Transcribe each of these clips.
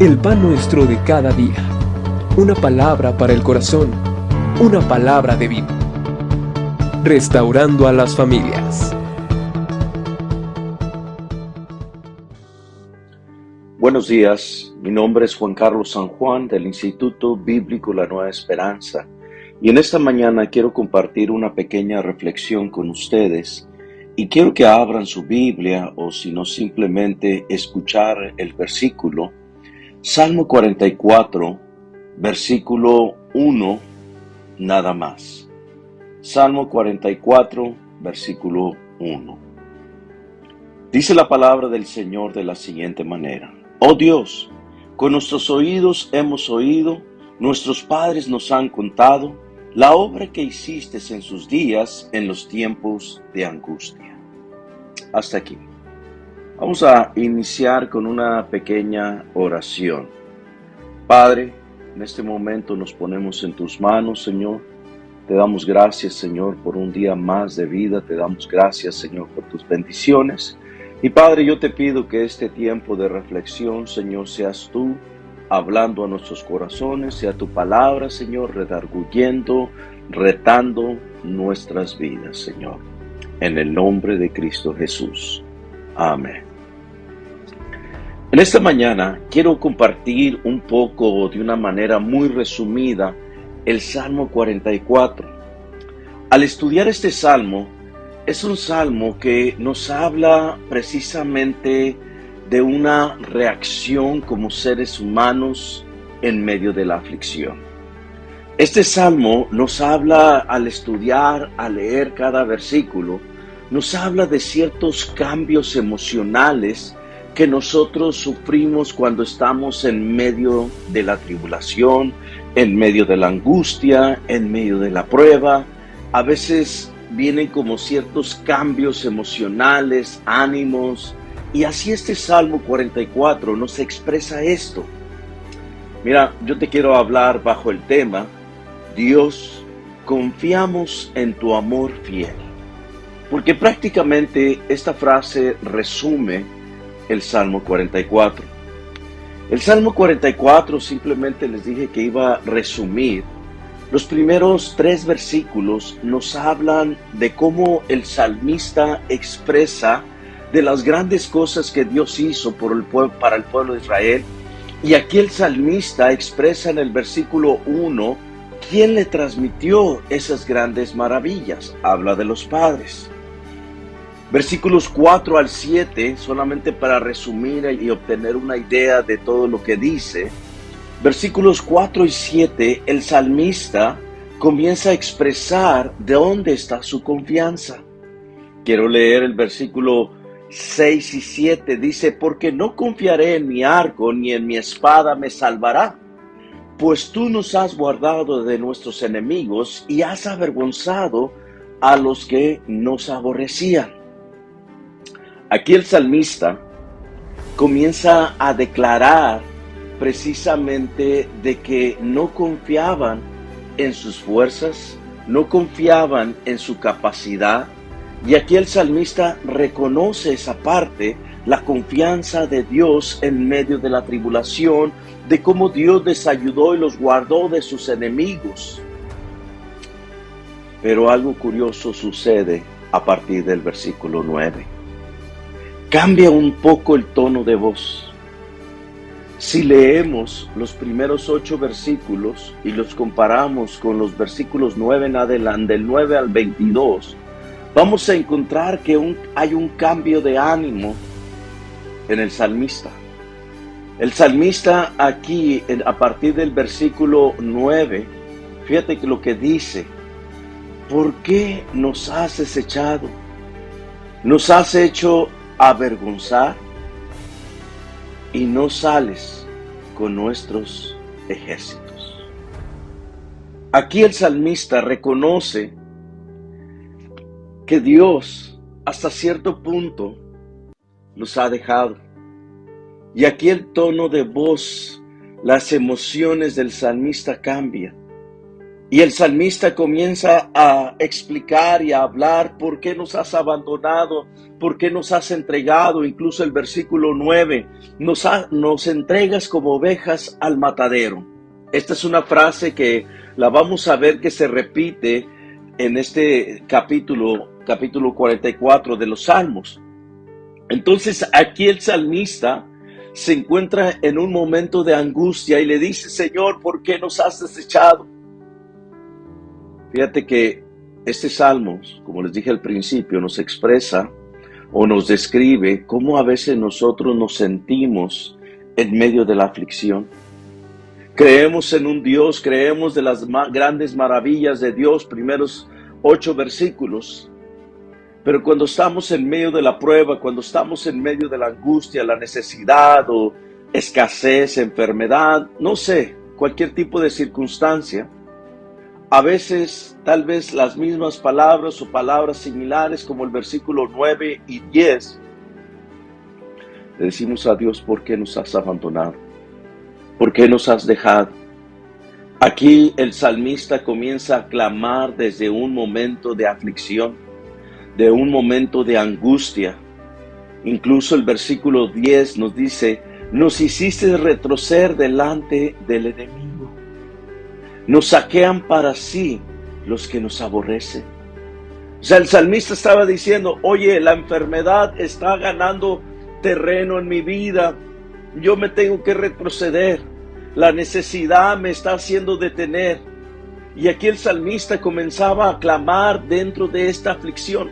El pan nuestro de cada día. Una palabra para el corazón. Una palabra de vida. Restaurando a las familias. Buenos días, mi nombre es Juan Carlos San Juan del Instituto Bíblico La Nueva Esperanza y en esta mañana quiero compartir una pequeña reflexión con ustedes y quiero que abran su Biblia o si no simplemente escuchar el versículo Salmo 44, versículo 1, nada más. Salmo 44, versículo 1. Dice la palabra del Señor de la siguiente manera: Oh Dios, con nuestros oídos hemos oído, nuestros padres nos han contado la obra que hiciste en sus días, en los tiempos de angustia. Hasta aquí. Vamos a iniciar con una pequeña oración. Padre, en este momento nos ponemos en tus manos, Señor. Te damos gracias, Señor, por un día más de vida. Te damos gracias, Señor, por tus bendiciones. Y Padre, yo te pido que este tiempo de reflexión, Señor, seas tú hablando a nuestros corazones, sea tu palabra, Señor, redarguyendo, retando nuestras vidas, Señor. En el nombre de Cristo Jesús. Amén. En esta mañana quiero compartir un poco, de una manera muy resumida, el Salmo 44. Al estudiar este Salmo, es un salmo que nos habla precisamente de una reacción como seres humanos en medio de la aflicción. Este salmo nos habla, al estudiar, al leer cada versículo, nos habla de ciertos cambios emocionales que nosotros sufrimos cuando estamos en medio de la tribulación, en medio de la angustia, en medio de la prueba. A veces vienen como ciertos cambios emocionales, ánimos, y así este Salmo 44 nos expresa esto. Mira, yo te quiero hablar bajo el tema: Dios, confiamos en tu amor fiel. Porque prácticamente esta frase resume el Salmo 44. El Salmo 44, simplemente les dije que iba a resumir. Los primeros 3 versículos nos hablan de cómo el salmista expresa de las grandes cosas que Dios hizo para el pueblo de Israel. Y aquí el salmista expresa en el versículo 1 quién le transmitió esas grandes maravillas. Habla de los padres. Versículos 4 al 7, solamente para resumir y obtener una idea de todo lo que dice. Versículos 4 y 7, el salmista comienza a expresar de dónde está su confianza. Quiero leer el versículo 6 y 7, dice: Porque no confiaré en mi arco, ni en mi espada me salvará, pues tú nos has guardado de nuestros enemigos y has avergonzado a los que nos aborrecían. Aquí el salmista comienza a declarar precisamente de que no confiaban en sus fuerzas, no confiaban en su capacidad, y aquí el salmista reconoce esa parte, la confianza de Dios en medio de la tribulación, de cómo Dios les ayudó y los guardó de sus enemigos. Pero algo curioso sucede a partir del versículo 9. Cambia un poco el tono de voz. Si leemos los primeros 8 versículos y los comparamos con los versículos 9 en adelante, del 9 al 22, vamos a encontrar que hay un cambio de ánimo en el salmista. El salmista aquí, a partir del versículo 9, fíjate que lo que dice: ¿por qué nos has desechado? ¿Nos has hecho avergonzar? Y no sales con nuestros ejércitos. Aquí el salmista reconoce que Dios hasta cierto punto los ha dejado. Y aquí el tono de voz, las emociones del salmista cambian. Y el salmista comienza a explicar y a hablar por qué nos has abandonado, por qué nos has entregado. Incluso el versículo 9, nos entregas como ovejas al matadero. Esta es una frase que la vamos a ver que se repite en este capítulo 44 de los Salmos. Entonces aquí el salmista se encuentra en un momento de angustia y le dice: Señor, ¿por qué nos has desechado? Fíjate que este salmo, como les dije al principio, nos expresa o nos describe cómo a veces nosotros nos sentimos en medio de la aflicción. Creemos en un Dios, creemos de las grandes maravillas de Dios, primeros 8 versículos. Pero cuando estamos en medio de la prueba, cuando estamos en medio de la angustia, la necesidad o escasez, enfermedad, no sé, cualquier tipo de circunstancia, a veces tal vez las mismas palabras o palabras similares como el versículo 9 y 10, le decimos a Dios: ¿por qué nos has abandonado? ¿Por qué nos has dejado? Aquí el salmista comienza a clamar desde un momento de aflicción, de un momento de angustia. Incluso el versículo 10 nos dice: nos hiciste retroceder delante del enemigo. Nos saquean para sí los que nos aborrecen. O sea, el salmista estaba diciendo: oye, la enfermedad está ganando terreno en mi vida. Yo me tengo que retroceder. La necesidad me está haciendo detener. Y aquí el salmista comenzaba a clamar dentro de esta aflicción.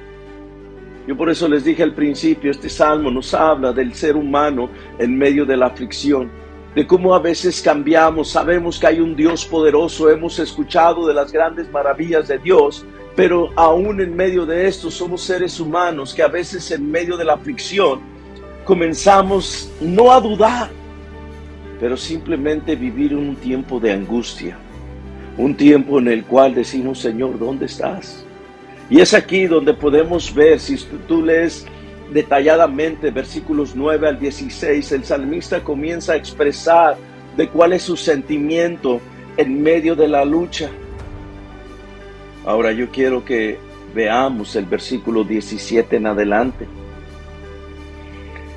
Yo por eso les dije al principio, este salmo nos habla del ser humano en medio de la aflicción, de cómo a veces cambiamos. Sabemos que hay un Dios poderoso, hemos escuchado de las grandes maravillas de Dios, pero aún en medio de esto somos seres humanos que a veces en medio de la aflicción comenzamos no a dudar, pero simplemente vivir un tiempo de angustia, un tiempo en el cual decimos: Señor, ¿dónde estás? Y es aquí donde podemos ver, si tú lees detalladamente versículos 9 al 16, el salmista comienza a expresar de cuál es su sentimiento en medio de la lucha. Ahora yo quiero que veamos el versículo 17 en adelante.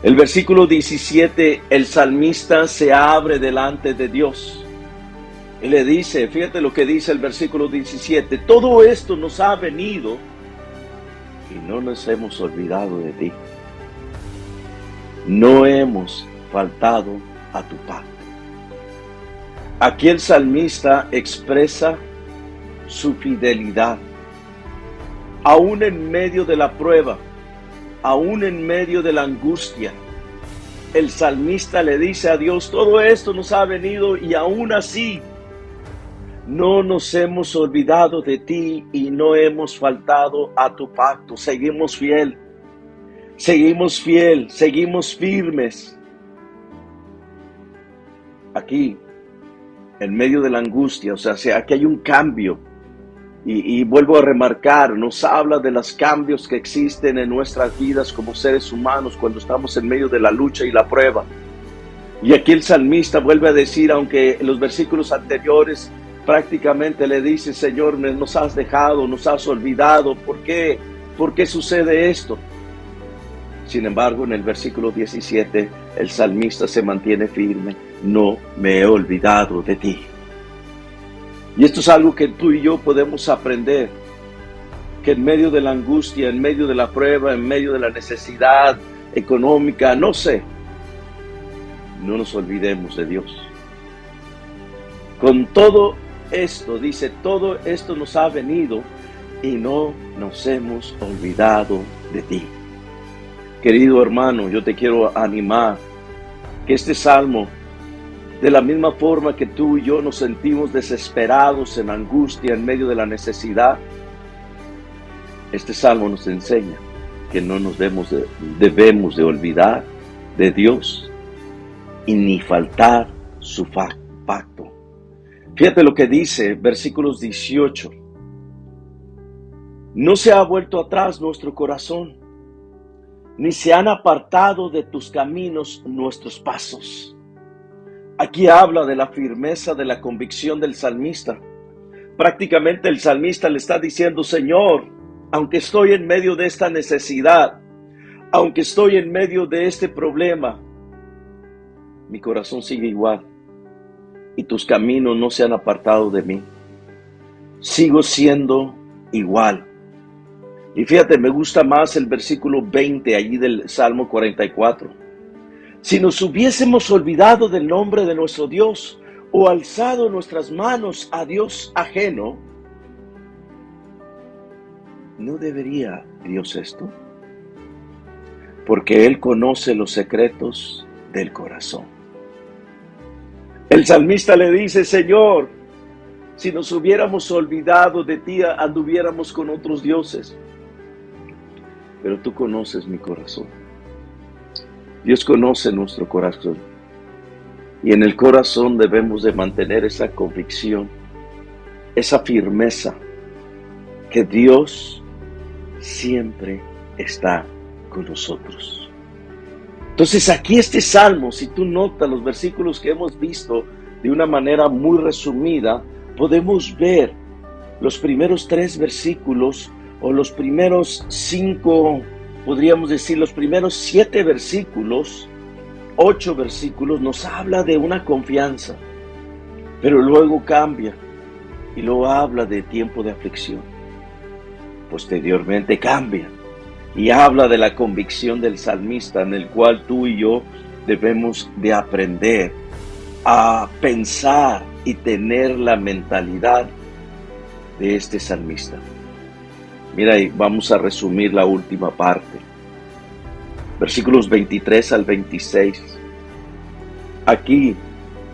El versículo 17, el salmista se abre delante de Dios y le dice, fíjate lo que dice el versículo 17: todo esto nos ha venido y no nos hemos olvidado de ti. No hemos faltado a tu pacto. Aquí el salmista expresa su fidelidad. Aún en medio de la prueba, aún en medio de la angustia, el salmista le dice a Dios: todo esto nos ha venido y aún así no nos hemos olvidado de ti y no hemos faltado a tu pacto. Seguimos fiel, seguimos firmes. Aquí, en medio de la angustia, o sea, aquí hay un cambio. Y vuelvo a remarcar, nos habla de los cambios que existen en nuestras vidas como seres humanos cuando estamos en medio de la lucha y la prueba. Y aquí el salmista vuelve a decir, aunque en los versículos anteriores prácticamente le dice: Señor, nos has dejado, nos has olvidado, ¿por qué? ¿Por qué sucede esto? Sin embargo, en el versículo 17, el salmista se mantiene firme: no me he olvidado de ti. Y esto es algo que tú y yo podemos aprender, que en medio de la angustia, en medio de la prueba, en medio de la necesidad económica, no sé, no nos olvidemos de Dios. Con todo esto, dice, todo esto nos ha venido y no nos hemos olvidado de ti. Querido hermano, yo te quiero animar que este salmo, de la misma forma que tú y yo nos sentimos desesperados, en angustia, en medio de la necesidad, este salmo nos enseña que no nos debemos de olvidar de Dios y ni faltar su pacto. Fíjate lo que dice, versículos 18. No se ha vuelto atrás nuestro corazón, ni se han apartado de tus caminos nuestros pasos. Aquí habla de la firmeza de la convicción del salmista, Prácticamente el salmista le está diciendo: Señor, aunque estoy en medio de esta necesidad, aunque estoy en medio de este problema, mi corazón sigue igual y tus caminos no se han apartado de mí. Sigo siendo igual. Y fíjate, me gusta más el versículo 20 allí del Salmo 44. Si nos hubiésemos olvidado del nombre de nuestro Dios o alzado nuestras manos a Dios ajeno, ¿no debería Dios esto? Porque Él conoce los secretos del corazón. El salmista le dice: Señor, si nos hubiéramos olvidado de ti, anduviéramos con otros dioses. Pero tú conoces mi corazón. Dios conoce nuestro corazón. Y en el corazón debemos de mantener esa convicción, esa firmeza, que Dios siempre está con nosotros. Entonces aquí este salmo, si tú notas los versículos que hemos visto de una manera muy resumida, podemos ver los primeros 3 versículos o los primeros 5, podríamos decir los primeros 7 versículos, 8 versículos, nos habla de una confianza, pero luego cambia y luego habla de tiempo de aflicción. Posteriormente cambia y habla de la convicción del salmista, en el cual tú y yo debemos de aprender a pensar y tener la mentalidad de este salmista. Mira, y vamos a resumir la última parte. Versículos 23 al 26. Aquí,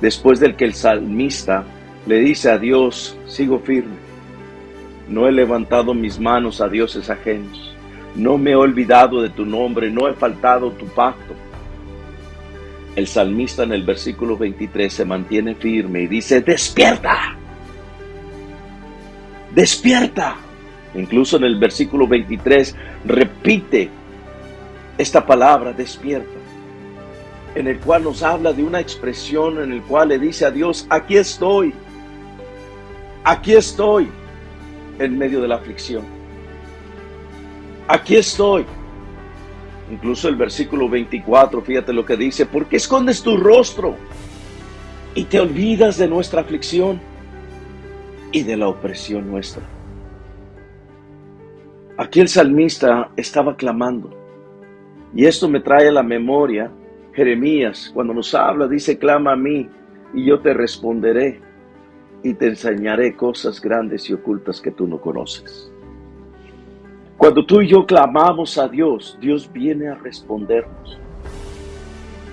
después del que el salmista le dice a Dios: sigo firme, no he levantado mis manos a dioses ajenos, no me he olvidado de tu nombre, no he faltado tu pacto. El salmista en el versículo 23 se mantiene firme y dice: despierta, despierta. Incluso en el versículo 23 repite esta palabra, despierta, en el cual nos habla de una expresión en el cual le dice a Dios: aquí estoy en medio de la aflicción, aquí estoy. Incluso el versículo 24, fíjate lo que dice: ¿por qué escondes tu rostro y te olvidas de nuestra aflicción y de la opresión nuestra? Aquí el salmista estaba clamando, y esto me trae a la memoria Jeremías, cuando nos habla, dice: clama a mí y yo te responderé y te enseñaré cosas grandes y ocultas que tú no conoces. Cuando tú y yo clamamos a Dios, Dios viene a respondernos.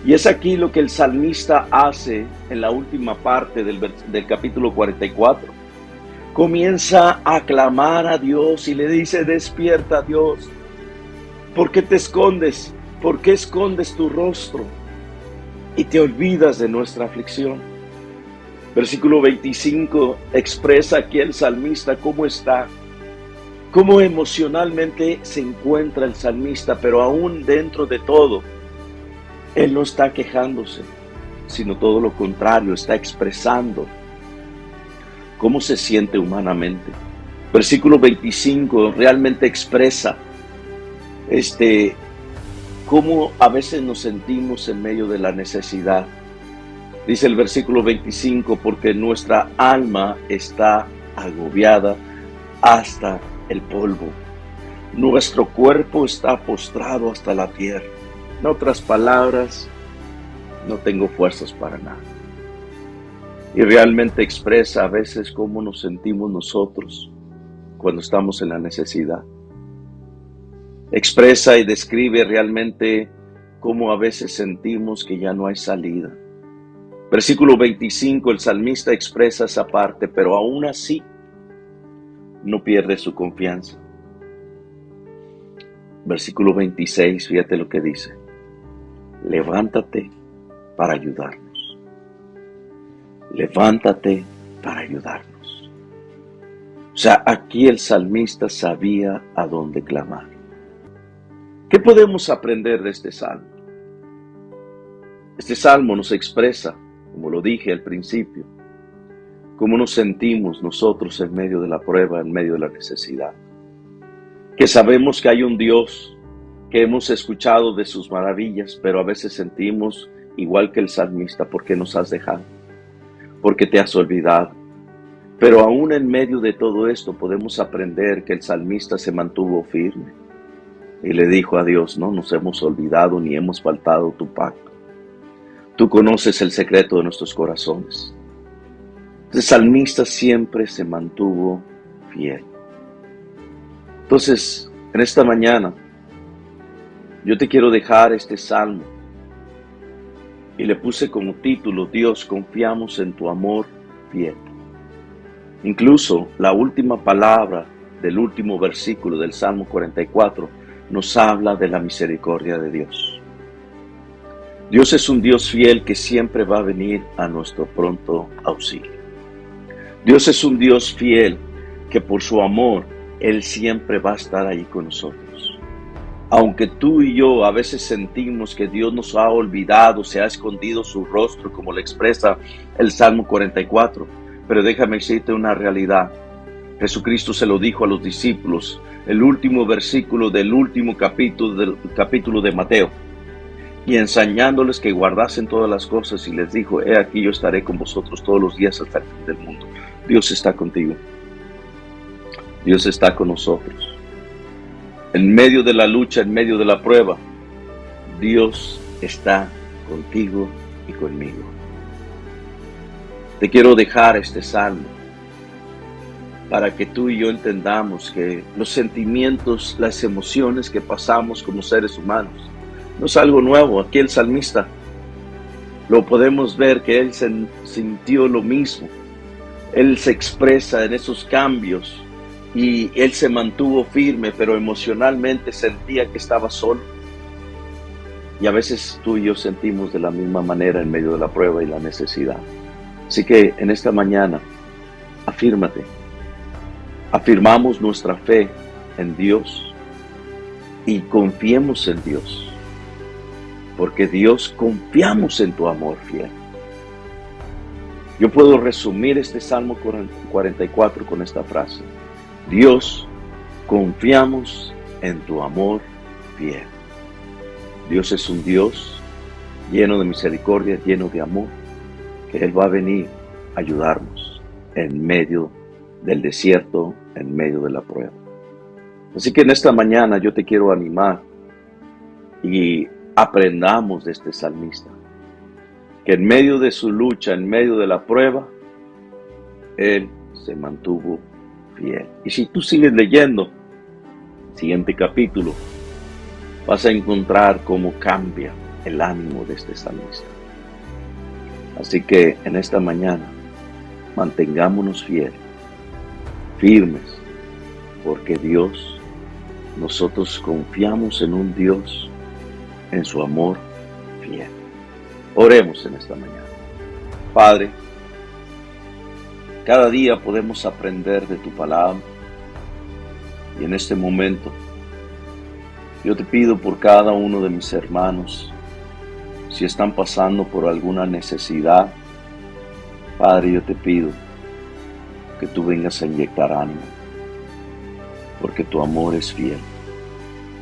Y es aquí lo que el salmista hace en la última parte del capítulo 44. Comienza a clamar a Dios y le dice: despierta, Dios. ¿Por qué te escondes? ¿Por qué escondes tu rostro y te olvidas de nuestra aflicción? Versículo 25 expresa aquí el salmista cómo está, cómo emocionalmente se encuentra el salmista, pero aún dentro de todo, él no está quejándose, sino todo lo contrario, está expresando cómo se siente humanamente. Versículo 25 realmente expresa cómo a veces nos sentimos en medio de la necesidad. Dice el versículo 25: porque nuestra alma está agobiada hasta el polvo, nuestro cuerpo está postrado hasta la tierra. En otras palabras, no tengo fuerzas para nada. Y realmente expresa a veces cómo nos sentimos nosotros cuando estamos en la necesidad. Expresa y describe realmente cómo a veces sentimos que ya no hay salida. Versículo 25, el salmista expresa esa parte, pero aún así no pierde su confianza. Versículo 26, fíjate lo que dice: levántate para ayudarnos. Levántate para ayudarnos. O sea, aquí el salmista sabía a dónde clamar. ¿Qué podemos aprender de este salmo? Este salmo nos expresa, como lo dije al principio, cómo nos sentimos nosotros en medio de la prueba, en medio de la necesidad. Que sabemos que hay un Dios, que hemos escuchado de sus maravillas, pero a veces sentimos igual que el salmista, ¿por qué nos has dejado? ¿Por qué te has olvidado? Pero aún en medio de todo esto podemos aprender que el salmista se mantuvo firme y le dijo a Dios, no nos hemos olvidado ni hemos faltado tu pacto. Tú conoces el secreto de nuestros corazones. El salmista siempre se mantuvo fiel. Entonces, en esta mañana, yo te quiero dejar este salmo y le puse como título, Dios, confiamos en tu amor fiel. Incluso la última palabra del último versículo del Salmo 44 nos habla de la misericordia de Dios. Dios es un Dios fiel que siempre va a venir a nuestro pronto auxilio. Dios es un Dios fiel que por su amor, Él siempre va a estar ahí con nosotros. Aunque tú y yo a veces sentimos que Dios nos ha olvidado, se ha escondido su rostro, como le expresa el Salmo 44, pero déjame decirte una realidad. Jesucristo se lo dijo a los discípulos, el último versículo del último capítulo de Mateo, y enseñándoles que guardasen todas las cosas, y les dijo, he aquí yo estaré con vosotros todos los días hasta el fin del mundo. Dios está contigo. Dios está con nosotros. En medio de la lucha, en medio de la prueba, Dios está contigo y conmigo. Te quiero dejar este salmo para que tú y yo entendamos que los sentimientos, las emociones que pasamos como seres humanos, no es algo nuevo. Aquí el salmista lo podemos ver que él sintió lo mismo. Él se expresa en esos cambios y él se mantuvo firme, pero emocionalmente sentía que estaba solo. Y a veces tú y yo sentimos de la misma manera en medio de la prueba y la necesidad. Así que en esta mañana, afírmate. Afirmamos nuestra fe en Dios y confiemos en Dios. Porque Dios, confiamos en tu amor fiel. Yo puedo resumir este Salmo 44 con esta frase. Dios, confiamos en tu amor fiel. Dios es un Dios lleno de misericordia, lleno de amor, que Él va a venir a ayudarnos en medio del desierto, en medio de la prueba. Así que en esta mañana yo te quiero animar y aprendamos de este salmista, que en medio de su lucha, en medio de la prueba, él se mantuvo fiel. Y si tú sigues leyendo el siguiente capítulo, vas a encontrar cómo cambia el ánimo de este salmista. Así que en esta mañana, mantengámonos firmes, porque Dios, nosotros confiamos en un Dios, en su amor fiel. Oremos en esta mañana. Padre, cada día podemos aprender de tu palabra, y en este momento yo te pido por cada uno de mis hermanos, si están pasando por alguna necesidad, Padre, yo te pido que tú vengas a inyectar ánimo, porque tu amor es fiel.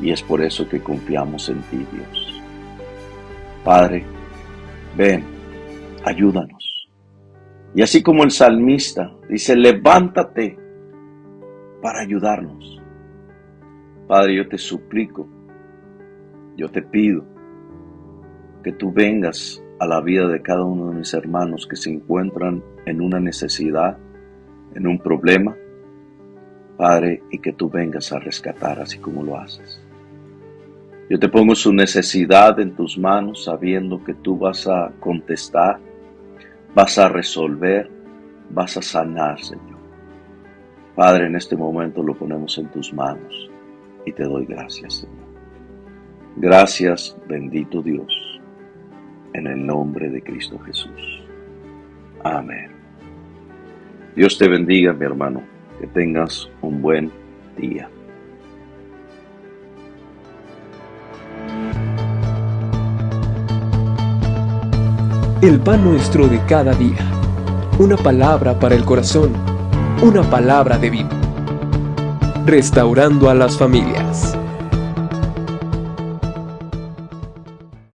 Y es por eso que confiamos en ti, Dios. Padre, ven, ayúdanos. Y así como el salmista dice, levántate para ayudarnos. Padre, yo te suplico, yo te pido que tú vengas a la vida de cada uno de mis hermanos que se encuentran en una necesidad, en un problema, Padre, y que tú vengas a rescatar así como lo haces. Yo te pongo su necesidad en tus manos, sabiendo que tú vas a contestar, vas a resolver, vas a sanar, Señor. Padre, en este momento lo ponemos en tus manos y te doy gracias, Señor. Gracias, bendito Dios, en el nombre de Cristo Jesús. Amén. Dios te bendiga, mi hermano. Que tengas un buen día. El pan nuestro de cada día. una palabra para el corazón, una palabra de vida. Restaurando a las familias.